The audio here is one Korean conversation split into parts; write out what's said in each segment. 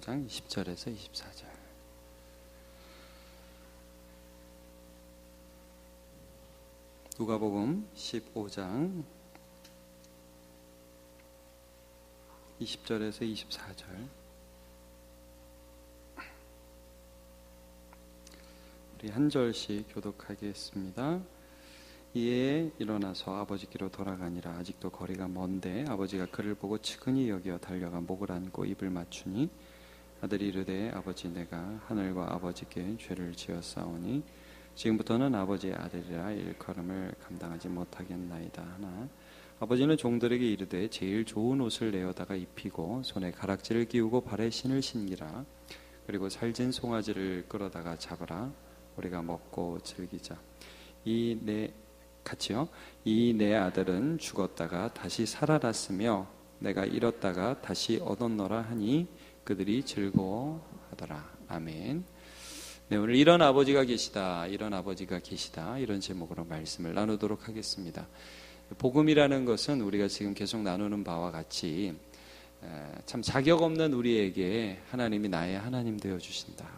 15장 20절에서 24절. 누가복음 15장 20절에서 24절. 우리 한 절씩 교독하겠습니다. 이에 일어나서 아버지께로 돌아가니라. 아직도 거리가 먼데 아버지가 그를 보고 측은히 여겨 달려가 목을 안고 입을 맞추니 아들이 이르되 아버지 내가 하늘과 아버지께 죄를 지었사오니 지금부터는 아버지의 아들이라 일컬음을 감당하지 못하겠나이다 하나 아버지는 종들에게 이르되 제일 좋은 옷을 내어다가 입히고 손에 가락지를 끼우고 발에 신을 신기라. 그리고 살진 송아지를 끌어다가 잡으라. 우리가 먹고 즐기자. 이 내 아들은 죽었다가 다시 살아났으며 내가 잃었다가 다시 얻었노라 하니 그들이 즐거워하더라. 아멘. 네, 오늘 이런 아버지가 계시다, 이런 아버지가 계시다, 이런 제목으로 말씀을 나누도록 하겠습니다. 복음이라는 것은 우리가 지금 계속 나누는 바와 같이 참 자격 없는 우리에게 하나님이 나의 하나님 되어주신다.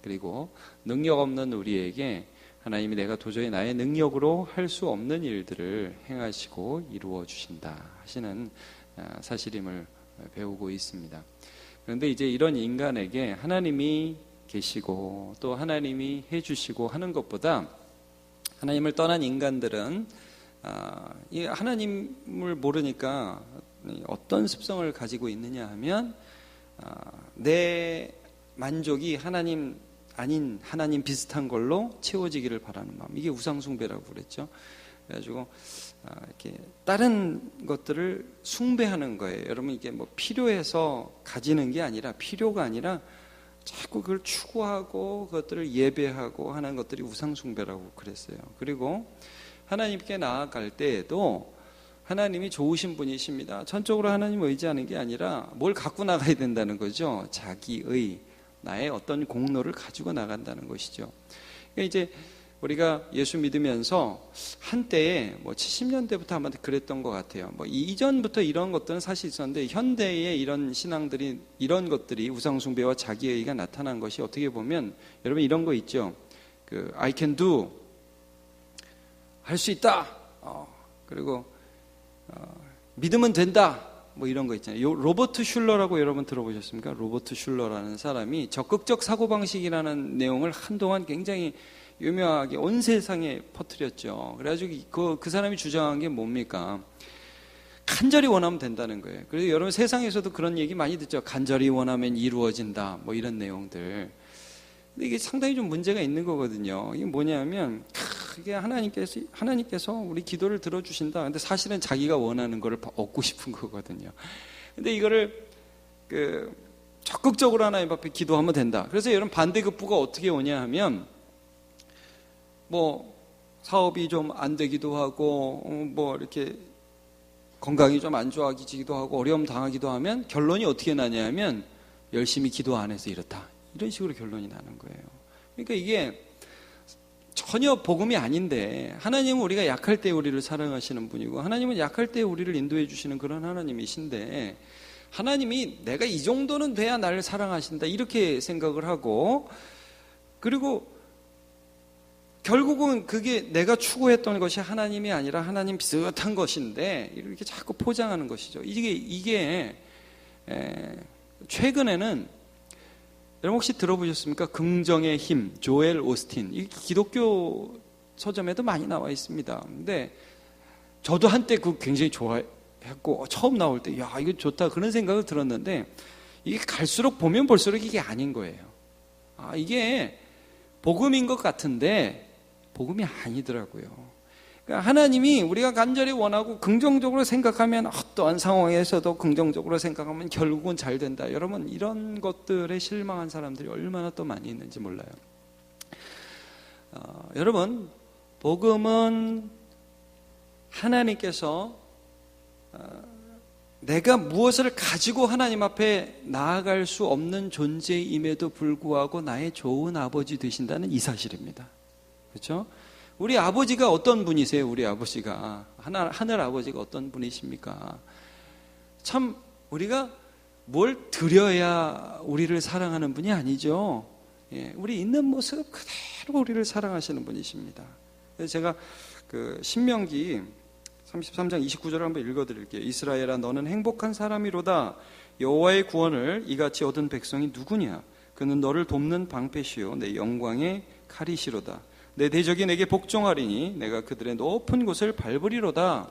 그리고 능력 없는 우리에게 하나님이 내가 도저히 나의 능력으로 할 수 없는 일들을 행하시고 이루어 주신다 하시는 사실임을 배우고 있습니다. 그런데 이제 이런 인간에게 하나님이 계시고 또 하나님이 해주시고 하는 것보다 하나님을 떠난 인간들은 이 하나님을 모르니까 어떤 습성을 가지고 있느냐 하면 내 만족이 하나님 아닌 하나님 비슷한 걸로 채워지기를 바라는 마음, 이게 우상숭배라고 그랬죠. 그래가지고 이렇게 다른 것들을 숭배하는 거예요. 여러분 이게 뭐 필요해서 가지는 게 아니라, 필요가 아니라 자꾸 그걸 추구하고 그것들을 예배하고 하는 것들이 우상숭배라고 그랬어요. 그리고 하나님께 나아갈 때에도 하나님이 좋으신 분이십니다. 전적으로 하나님 의지하는 게 아니라 뭘 갖고 나가야 된다는 거죠. 자기의 나의 어떤 공로를 가지고 나간다는 것이죠. 그러니까 이제 우리가 예수 믿으면서 한때에 뭐 70년대부터 아마 그랬던 것 같아요. 뭐 이전부터 이런 것들은 사실 있었는데 현대의 이런 신앙들이, 이런 것들이 우상숭배와 자기의가 나타난 것이 어떻게 보면 여러분 이런 거 있죠. 그 I can do, 할 수 있다. 그리고 믿으면 된다. 뭐 이런 거 있잖아요. 로버트 슐러라고 여러분 들어보셨습니까? 로버트 슐러라는 사람이 적극적 사고방식이라는 내용을 한동안 굉장히 유명하게 온 세상에 퍼뜨렸죠. 그래가지고 그 사람이 주장한 게 뭡니까? 간절히 원하면 된다는 거예요. 그래서 여러분 세상에서도 그런 얘기 많이 듣죠. 간절히 원하면 이루어진다. 뭐 이런 내용들. 근데 이게 상당히 좀 문제가 있는 거거든요. 이게 뭐냐면 이게 하나님께서 우리 기도를 들어주신다. 근데 사실은 자기가 원하는 거를 얻고 싶은 거거든요. 근데 이거를 적극적으로 하나님 앞에 기도하면 된다. 그래서 여러분 반대급부가 어떻게 오냐 하면 뭐 사업이 좀 안 되기도 하고 뭐 이렇게 건강이 좀 안 좋아지기도 하고 어려움 당하기도 하면 결론이 어떻게 나냐면 열심히 기도 안 해서 이렇다. 이런 식으로 결론이 나는 거예요. 그러니까 이게 전혀 복음이 아닌데, 하나님은 우리가 약할 때 우리를 사랑하시는 분이고 하나님은 약할 때 우리를 인도해 주시는 그런 하나님이신데, 하나님이 내가 이 정도는 돼야 나를 사랑하신다 이렇게 생각을 하고, 그리고 결국은 그게 내가 추구했던 것이 하나님이 아니라 하나님 비슷한 것인데 이렇게 자꾸 포장하는 것이죠. 이게 최근에는 여러분 혹시 들어보셨습니까? 긍정의 힘, 조엘 오스틴. 이 기독교 서점에도 많이 나와 있습니다. 근데 저도 한때 그거 굉장히 좋아했고 처음 나올 때 야 이거 좋다 그런 생각을 들었는데 이게 갈수록 보면 볼수록 이게 아닌 거예요. 이게 복음인 것 같은데 복음이 아니더라고요. 그러니까 하나님이 우리가 간절히 원하고 긍정적으로 생각하면 어떠한 상황에서도 긍정적으로 생각하면 결국은 잘 된다. 여러분 이런 것들에 실망한 사람들이 얼마나 또 많이 있는지 몰라요. 여러분 복음은 하나님께서 내가 무엇을 가지고 하나님 앞에 나아갈 수 없는 존재임에도 불구하고 나의 좋은 아버지 되신다는 이 사실입니다. 그렇죠? 우리 아버지가 어떤 분이세요? 우리 아버지가 하늘 아버지가 어떤 분이십니까? 참 우리가 뭘 드려야 우리를 사랑하는 분이 아니죠. 예, 우리 있는 모습 그대로 우리를 사랑하시는 분이십니다. 그래서 제가 그 신명기 33장 29절을 한번 읽어드릴게요. 이스라엘아 너는 행복한 사람이로다. 여호와의 구원을 이같이 얻은 백성이 누구냐? 그는 너를 돕는 방패시요 내 영광의 칼이시로다. 내 대적이 내게 복종하리니 내가 그들의 높은 곳을 밟으리로다.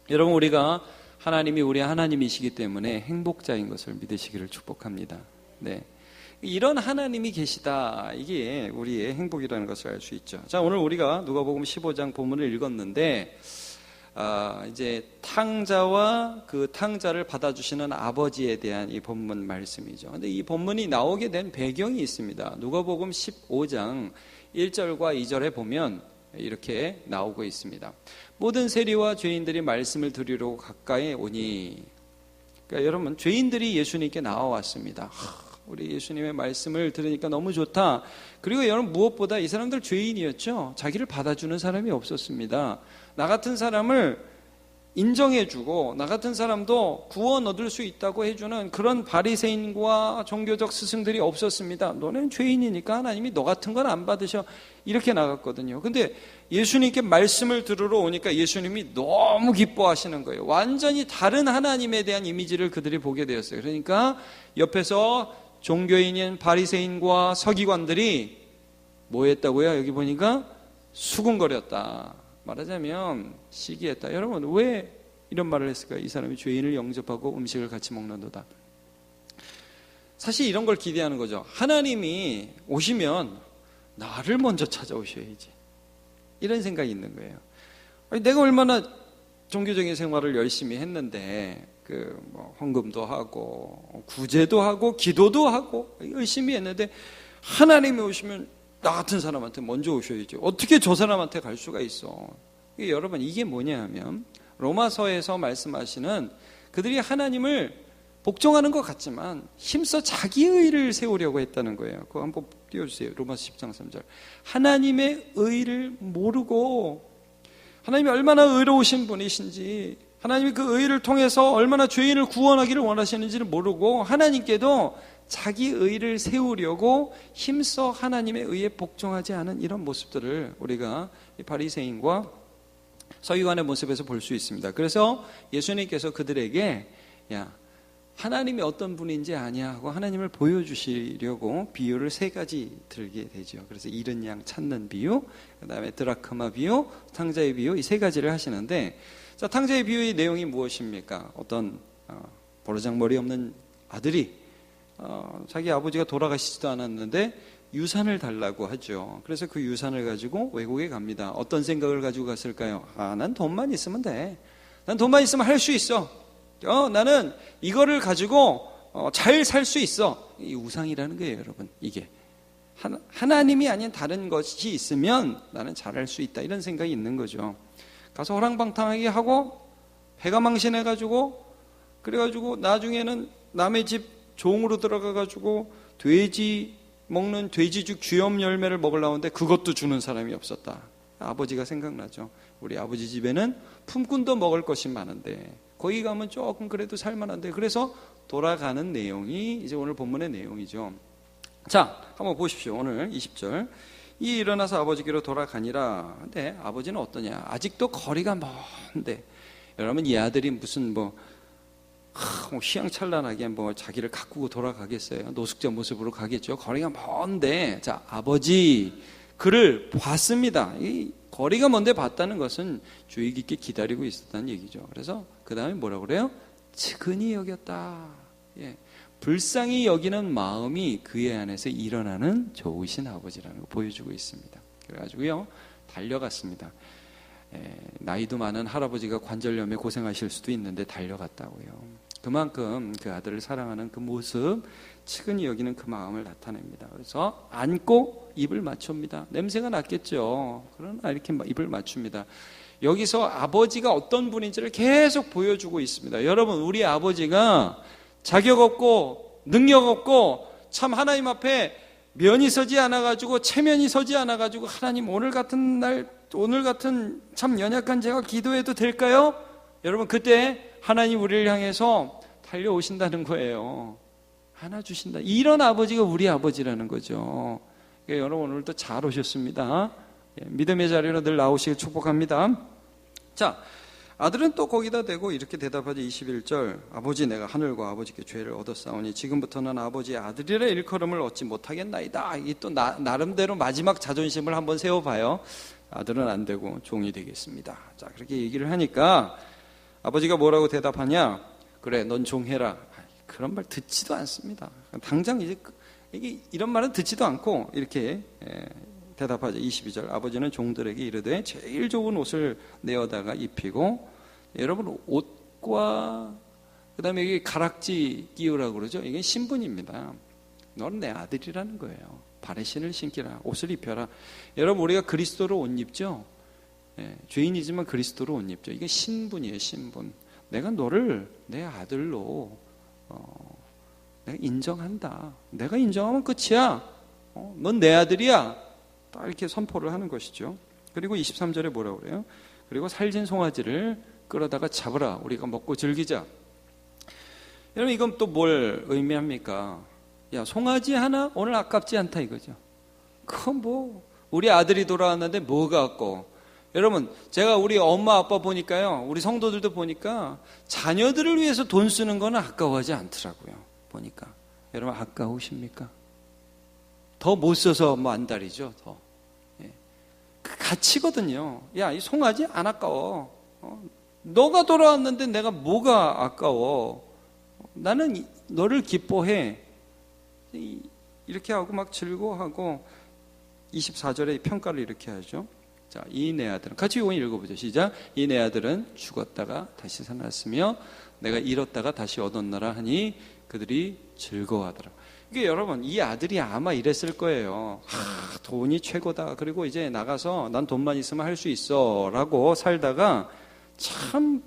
여러분, 우리가 하나님이 우리 하나님이시기 때문에 행복자인 것을 믿으시기를 축복합니다. 네, 이런 하나님이 계시다, 이게 우리의 행복이라는 것을 알 수 있죠. 자, 오늘 우리가 누가복음 15장 본문을 읽었는데 이제 탕자와 그 탕자를 받아주시는 아버지에 대한 이 본문 말씀이죠. 근데 이 본문이 나오게 된 배경이 있습니다. 누가복음 15장 1절과 2절에 보면 이렇게 나오고 있습니다. 모든 세리와 죄인들이 말씀을 들으려고 가까이 오니, 그러니까 여러분, 죄인들이 예수님께 나와왔습니다. 우리 예수님의 말씀을 들으니까 너무 좋다. 그리고 여러분, 무엇보다 이 사람들 죄인이었죠. 자기를 받아주는 사람이 없었습니다. 나 같은 사람을 인정해주고 나 같은 사람도 구원 얻을 수 있다고 해주는 그런 바리새인과 종교적 스승들이 없었습니다. 너는 죄인이니까 하나님이 너 같은 건 안 받으셔, 이렇게 나갔거든요. 근데 예수님께 말씀을 들으러 오니까 예수님이 너무 기뻐하시는 거예요. 완전히 다른 하나님에 대한 이미지를 그들이 보게 되었어요. 그러니까 옆에서 종교인인 바리새인과 서기관들이 뭐 했다고요? 여기 보니까 수군거렸다. 말하자면 시기했다. 여러분, 왜 이런 말을 했을까요? 이 사람이 죄인을 영접하고 음식을 같이 먹는도다. 사실 이런 걸 기대하는 거죠. 하나님이 오시면 나를 먼저 찾아오셔야지, 이런 생각이 있는 거예요. 아니, 내가 얼마나 종교적인 생활을 열심히 했는데 헌금도 하고 구제도 하고 기도도 하고 열심히 했는데 하나님이 오시면 나 같은 사람한테 먼저 오셔야죠. 어떻게 저 사람한테 갈 수가 있어? 여러분, 이게 뭐냐 하면 로마서에서 말씀하시는 그들이 하나님을 복종하는 것 같지만 힘써 자기의 의를 세우려고 했다는 거예요. 그거 한번 띄워주세요. 로마서 10장 3절. 하나님의 의를 모르고 하나님이 얼마나 의로우신 분이신지, 하나님이 그 의를 통해서 얼마나 죄인을 구원하기를 원하시는지를 모르고 하나님께도 자기 의를 세우려고 힘써 하나님의 의에 복종하지 않은 이런 모습들을 우리가 바리새인과 서기관의 모습에서 볼 수 있습니다. 그래서 예수님께서 그들에게 야, 하나님이 어떤 분인지 아냐 하고 하나님을 보여주시려고 비유를 3가지 들게 되죠. 그래서 잃은 양 찾는 비유, 그 다음에 드라크마 비유, 탕자의 비유, 이 3가지를 하시는데, 자, 탕자의 비유의 내용이 무엇입니까? 어떤 버르장머리 없는 아들이 자기 아버지가 돌아가시지도 않았는데 유산을 달라고 하죠. 그래서 그 유산을 가지고 외국에 갑니다. 어떤 생각을 가지고 갔을까요? 난 돈만 있으면 돼. 난 돈만 있으면 할 수 있어. 나는 이거를 가지고 잘 살 수 있어. 이 우상이라는 거예요, 여러분. 이게 하나님이 아닌 다른 것이 있으면 나는 잘할 수 있다, 이런 생각이 있는 거죠. 가서 호랑방탕하게 하고 배가 망신해가지고, 그래가지고 나중에는 남의 집 종으로 들어가가지고 돼지 먹는 돼지죽 쥐염 열매를 먹으려는데 그것도 주는 사람이 없었다. 아버지가 생각나죠. 우리 아버지 집에는 품꾼도 먹을 것이 많은데 거기 가면 조금 그래도 살만한데, 그래서 돌아가는 내용이 이제 오늘 본문의 내용이죠. 자, 한번 보십시오. 오늘 20절. 이 일어나서 아버지께로 돌아가니라. 근데 아버지는 어떠냐? 아직도 거리가 먼데, 여러분, 이 아들이 무슨 휘황찬란하게 자기를 가꾸고 돌아가겠어요? 노숙자 모습으로 가겠죠. 거리가 먼데, 자, 아버지 그를 봤습니다. 이 거리가 먼데 봤다는 것은 주의 깊게 기다리고 있었다는 얘기죠. 그래서 그 다음에 뭐라고 그래요? 측은히 여겼다. 예. 불쌍히 여기는 마음이 그의 안에서 일어나는 좋으신 아버지라는 거 보여주고 있습니다. 그래가지고요, 달려갔습니다. 나이도 많은 할아버지가 관절염에 고생하실 수도 있는데 달려갔다고요. 그만큼 그 아들을 사랑하는 그 모습, 측은히 여기는 그 마음을 나타냅니다. 그래서 안고 입을 맞춥니다. 냄새가 났겠죠. 그러나 이렇게 입을 맞춥니다. 여기서 아버지가 어떤 분인지를 계속 보여주고 있습니다. 여러분, 우리 아버지가 자격 없고 능력 없고 참 하나님 앞에 면이 서지 않아가지고 체면이 서지 않아가지고 하나님 오늘 같은 날, 오늘 같은 참 연약한 제가 기도해도 될까요? 여러분, 그때 하나님 우리를 향해서 달려오신다는 거예요. 안아주신다. 이런 아버지가 우리 아버지라는 거죠. 그러니까 여러분 오늘도 잘 오셨습니다. 믿음의 자리로 늘 나오시길 축복합니다. 자, 아들은 또 거기다 대고 이렇게 대답하죠. 21절, 아버지 내가 하늘과 아버지께 죄를 얻었사오니 지금부터는 아버지의 아들이라 일컬음을 얻지 못하겠나이다. 이게 또 나름대로 마지막 자존심을 한번 세워봐요. 아들은 안 되고 종이 되겠습니다. 자, 그렇게 얘기를 하니까 아버지가 뭐라고 대답하냐? 그래, 넌 종해라. 그런 말 듣지도 않습니다. 당장 이제 이게 이런 말은 듣지도 않고 이렇게 대답하죠. 22절, 아버지는 종들에게 이르되 제일 좋은 옷을 내어다가 입히고, 여러분 옷과 그 다음에 이게 가락지 끼우라고 그러죠. 이게 신분입니다. 너는 내 아들이라는 거예요. 발에 신을 신기라, 옷을 입혀라. 여러분 우리가 그리스도로 옷 입죠. 죄인이지만 그리스도로 옷 입죠. 이게 신분이에요. 신분. 내가 너를 내 아들로 내가 인정한다. 내가 인정하면 끝이야. 넌 내 아들이야. 딱 이렇게 선포를 하는 것이죠. 그리고 23절에 뭐라고 그래요? 그리고 살진 송아지를 끌어다가 잡으라. 우리가 먹고 즐기자. 여러분 이건 또 뭘 의미합니까? 야, 송아지 하나 오늘 아깝지 않다 이거죠. 그건 뭐 우리 아들이 돌아왔는데 뭐가 아까워. 여러분 제가 우리 엄마 아빠 보니까요, 우리 성도들도 보니까 자녀들을 위해서 돈 쓰는 거는 아까워하지 않더라고요. 보니까 여러분 아까우십니까? 더 못 써서 뭐 안달이죠. 더 그 가치거든요. 야, 이 송아지 안 아까워. 너가 돌아왔는데 내가 뭐가 아까워. 나는 너를 기뻐해. 이렇게 하고 막 즐거워하고 24절에 평가를 이렇게 하죠. 자, 이 내 아들은, 같이 이거 읽어보죠. 시작. 이 내 아들은 죽었다가 다시 살았으며 내가 잃었다가 다시 얻었노라 하니 그들이 즐거워하더라. 이게 여러분 이 아들이 아마 이랬을 거예요. 돈이 최고다. 그리고 이제 나가서 난 돈만 있으면 할 수 있어 라고 살다가 참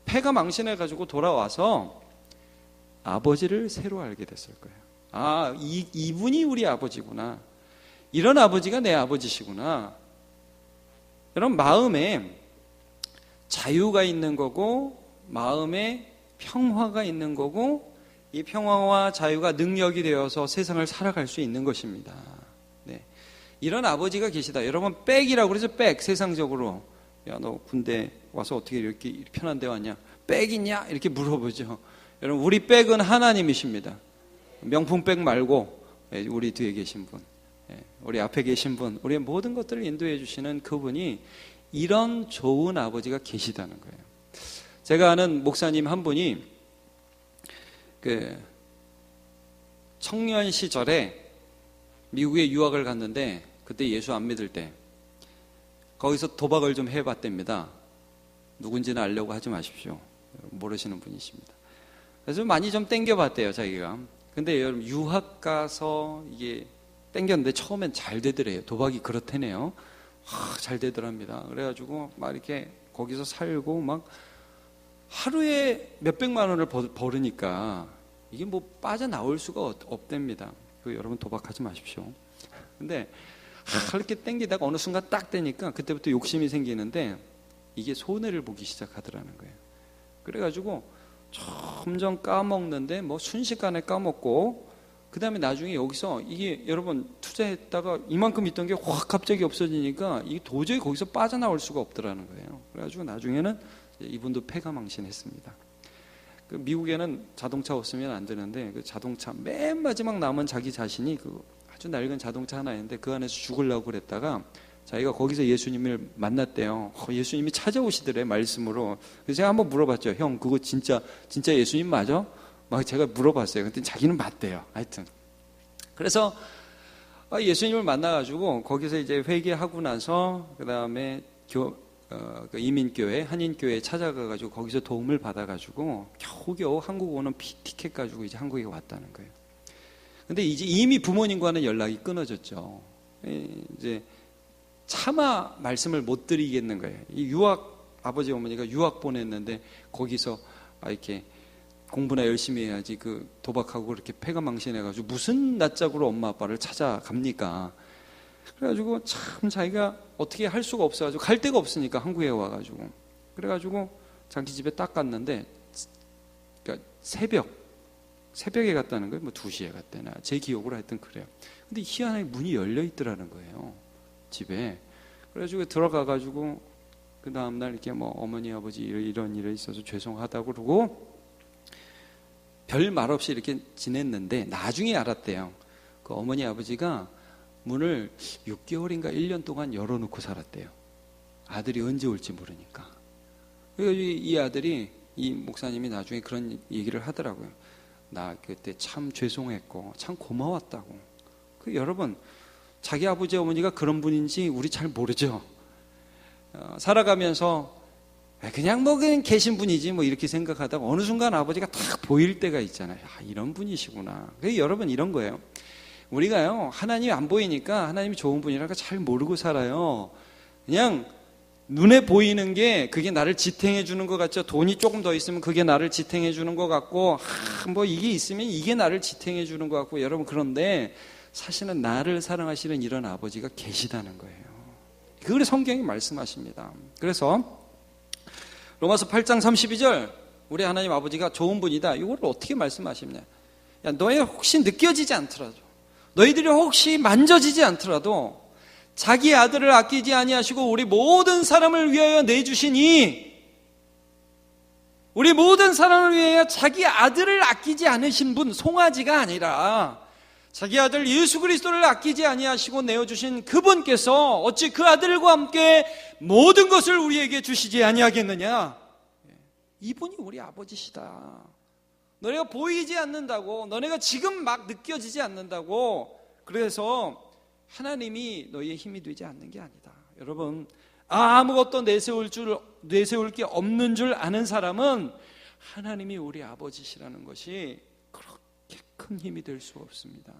패가 망신해가지고 돌아와서 아버지를 새로 알게 됐을 거예요. 아, 이분이 우리 아버지구나. 이런 아버지가 내 아버지시구나. 여러분 마음에 자유가 있는 거고 마음에 평화가 있는 거고, 이 평화와 자유가 능력이 되어서 세상을 살아갈 수 있는 것입니다. 네. 이런 아버지가 계시다. 여러분 백이라고 그러죠. 백. 세상적으로 야, 너 군대 와서 어떻게 이렇게 편한 데 왔냐? 백 있냐? 이렇게 물어보죠. 여러분 우리 백은 하나님이십니다. 명품 백 말고 우리 뒤에 계신 분, 우리 앞에 계신 분, 우리의 모든 것들을 인도해 주시는 그분이 이런 좋은 아버지가 계시다는 거예요. 제가 아는 목사님 한 분이 그 청년 시절에 미국에 유학을 갔는데, 그때 예수 안 믿을 때 거기서 도박을 좀 해봤답니다. 누군지는 알려고 하지 마십시오. 모르시는 분이십니다. 그래서 많이 좀 땡겨봤대요, 자기가. 근데 여러분 유학 가서 이게 땡겼는데 처음엔 잘 되더래요. 도박이 그렇다네요. 잘 되더랍니다. 그래가지고 막 이렇게 거기서 살고 막 하루에 몇백만 원을 벌으니까 이게 뭐 빠져나올 수가 없답니다. 여러분 도박하지 마십시오. 근데 그렇게 땡기다가 어느 순간 딱 되니까 그때부터 욕심이 생기는데 이게 손해를 보기 시작하더라는 거예요. 그래가지고 점점 까먹는데 뭐 순식간에 까먹고, 그 다음에 나중에 여기서 이게 여러분 투자했다가 이만큼 있던 게 확 갑자기 없어지니까 이게 도저히 거기서 빠져나올 수가 없더라는 거예요. 그래가지고 나중에는 이분도 패가망신했습니다. 그 미국에는 자동차 없으면 안 되는데 그 자동차 맨 마지막 남은 자기 자신이 그 아주 낡은 자동차 하나 있는데 그 안에서 죽으려고 그랬다가 자기가 거기서 예수님을 만났대요. 예수님이 찾아오시더래, 말씀으로. 그래서 제가 한번 물어봤죠. 형, 그거 진짜 예수님 맞아? 막 제가 물어봤어요. 근데 자기는 맞대요. 하여튼. 그래서 예수님을 만나가지고 거기서 이제 회개하고 나서 그 다음에 이민교회, 한인교회에 찾아가가지고 거기서 도움을 받아가지고 겨우겨우 한국 오는 티켓 가지고 이제 한국에 왔다는 거예요. 근데 이제 이미 부모님과는 연락이 끊어졌죠. 이제 차마 말씀을 못 드리겠는 거예요. 이 유학, 아버지 어머니가 유학 보냈는데 거기서 이렇게 공부나 열심히 해야지 그 도박하고 그렇게 패가망신해가지고 무슨 낯짝으로 엄마 아빠를 찾아갑니까? 그래가지고 참 자기가 어떻게 할 수가 없어가지고 갈 데가 없으니까 한국에 와가지고, 그래가지고 자기 집에 딱 갔는데, 그러니까 새벽에 갔다는 거예요. 뭐 2시에 갔다나 제 기억으로 하여튼 그래요. 근데 희한하게 문이 열려 있더라는 거예요, 집에. 그래가지고 들어가가지고 그 다음날 이렇게 뭐 어머니 아버지 이런 일에 있어서 죄송하다고 그러고 별 말 없이 이렇게 지냈는데 나중에 알았대요. 그 어머니 아버지가 문을 6개월인가 1년 동안 열어놓고 살았대요. 아들이 언제 올지 모르니까. 그래서 이 아들이, 이 목사님이 나중에 그런 얘기를 하더라고요. 나 그때 참 죄송했고 참 고마웠다고. 여러분, 자기 아버지 어머니가 그런 분인지 우리 잘 모르죠. 살아가면서 그냥 뭐 그냥 계신 분이지 뭐 이렇게 생각하다가 어느 순간 아버지가 딱 보일 때가 있잖아요. 이런 분이시구나. 여러분, 이런 거예요. 우리가요, 하나님이 안 보이니까 하나님이 좋은 분이라고 잘 모르고 살아요. 그냥 눈에 보이는 게 그게 나를 지탱해 주는 것 같죠. 돈이 조금 더 있으면 그게 나를 지탱해 주는 것 같고, 뭐 이게 있으면 이게 나를 지탱해 주는 것 같고, 여러분, 그런데 사실은 나를 사랑하시는 이런 아버지가 계시다는 거예요. 그걸 성경이 말씀하십니다. 그래서 로마서 8장 32절, 우리 하나님 아버지가 좋은 분이다. 이걸 어떻게 말씀하시냐? 야, 너희 혹시 느껴지지 않더라도, 너희들이 혹시 만져지지 않더라도 자기 아들을 아끼지 아니하시고 우리 모든 사람을 위하여 내주시니, 우리 모든 사람을 위하여 자기 아들을 아끼지 않으신 분, 송아지가 아니라 자기 아들 예수 그리스도를 아끼지 아니하시고 내어주신 그분께서 어찌 그 아들과 함께 모든 것을 우리에게 주시지 아니하겠느냐? 이분이 우리 아버지시다. 너네가 보이지 않는다고, 너네가 지금 막 느껴지지 않는다고, 그래서 하나님이 너희의 힘이 되지 않는 게 아니다. 여러분, 아무것도 내세울 게 없는 줄 아는 사람은 하나님이 우리 아버지시라는 것이 그렇게 큰 힘이 될 수 없습니다.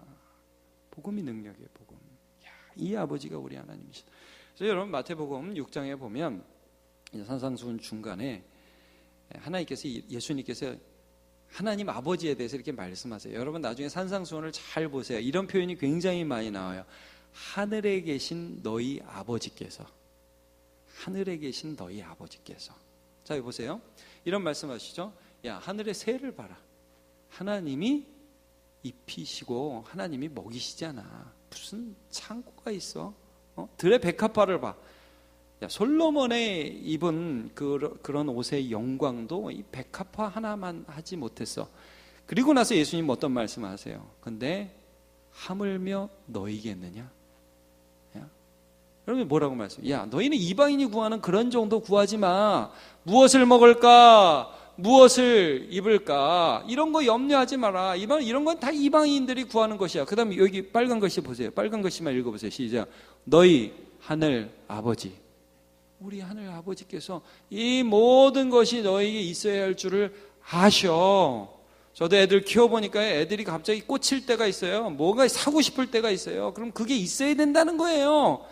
복음이 능력이에요, 복음. 이 아버지가 우리 하나님이시다. 그래서 여러분, 마태복음 6장에 보면 산상수훈 중간에 하나님께서, 예수님께서 하나님 아버지에 대해서 이렇게 말씀하세요. 여러분, 나중에 산상수훈을 잘 보세요. 이런 표현이 굉장히 많이 나와요. 하늘에 계신 너희 아버지께서, 하늘에 계신 너희 아버지께서. 자, 여기 보세요. 이런 말씀하시죠. 야, 하늘의 새를 봐라. 하나님이 입히시고 하나님이 먹이시잖아. 무슨 창고가 있어? 들의 백합화를 봐. 야, 솔로몬의 입은 그런 옷의 영광도 이 백합화 하나만 하지 못했어. 그리고 나서 예수님 어떤 말씀을 하세요? 근데 하물며 너희겠느냐? 야? 여러분, 뭐라고 말씀해요? 야, 너희는 이방인이 구하는 그런 정도 구하지 마. 무엇을 먹을까? 무엇을 입을까? 이런 거 염려하지 마라. 이런 건 다 이방인들이 구하는 것이야. 그 다음에 여기 빨간 글씨 보세요. 빨간 글씨만 읽어보세요. 시작. 너희 하늘 아버지, 우리 하늘 아버지께서 이 모든 것이 너에게 있어야 할 줄을 아셔. 저도 애들 키워보니까 애들이 갑자기 꽂힐 때가 있어요. 뭐가 사고 싶을 때가 있어요. 그럼 그게 있어야 된다는 거예요.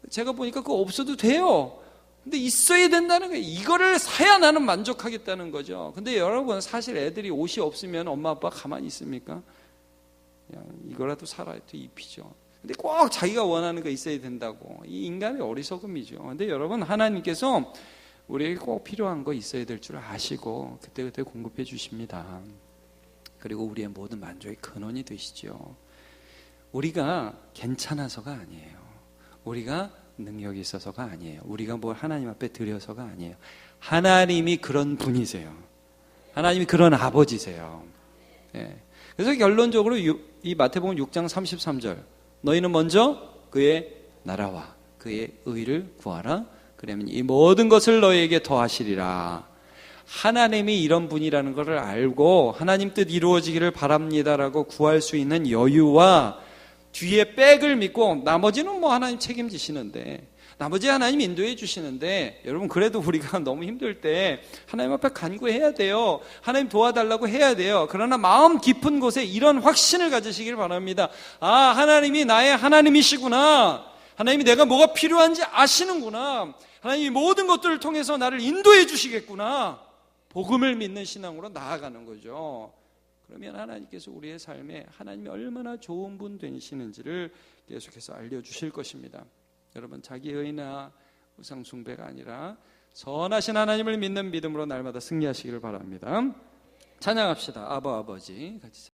제가 보니까 그거 없어도 돼요. 근데 있어야 된다는 거예요. 이거를 사야 나는 만족하겠다는 거죠. 근데 여러분, 사실 애들이 옷이 없으면 엄마 아빠 가만히 있습니까? 그냥 이거라도 사라 또 입히죠. 근데 꼭 자기가 원하는 거 있어야 된다고. 이 인간의 어리석음이죠. 근데 여러분, 하나님께서 우리에게 꼭 필요한 거 있어야 될 줄 아시고 그때그때 공급해 주십니다. 그리고 우리의 모든 만족의 근원이 되시죠. 우리가 괜찮아서가 아니에요. 우리가 능력이 있어서가 아니에요. 우리가 뭘 하나님 앞에 드려서가 아니에요. 하나님이 그런 분이세요. 하나님이 그런 아버지세요. 예. 그래서 결론적으로 이 마태복음 6장 33절, 너희는 먼저 그의 나라와 그의 의를 구하라. 그러면 이 모든 것을 너희에게 더하시리라. 하나님이 이런 분이라는 것을 알고 하나님 뜻 이루어지기를 바랍니다라고 구할 수 있는 여유와 뒤에 백을 믿고 나머지는 뭐 하나님 책임지시는데, 나머지 하나님 인도해 주시는데, 여러분, 그래도 우리가 너무 힘들 때 하나님 앞에 간구해야 돼요. 하나님 도와달라고 해야 돼요. 그러나 마음 깊은 곳에 이런 확신을 가지시길 바랍니다. 아, 하나님이 나의 하나님이시구나. 하나님이 내가 뭐가 필요한지 아시는구나. 하나님이 모든 것들을 통해서 나를 인도해 주시겠구나. 복음을 믿는 신앙으로 나아가는 거죠. 그러면 하나님께서 우리의 삶에 하나님이 얼마나 좋은 분 되시는지를 계속해서 알려주실 것입니다. 여러분, 자기 의나 우상 숭배가 아니라 선하신 하나님을 믿는 믿음으로 날마다 승리하시기를 바랍니다. 찬양합시다. 아버지 같이.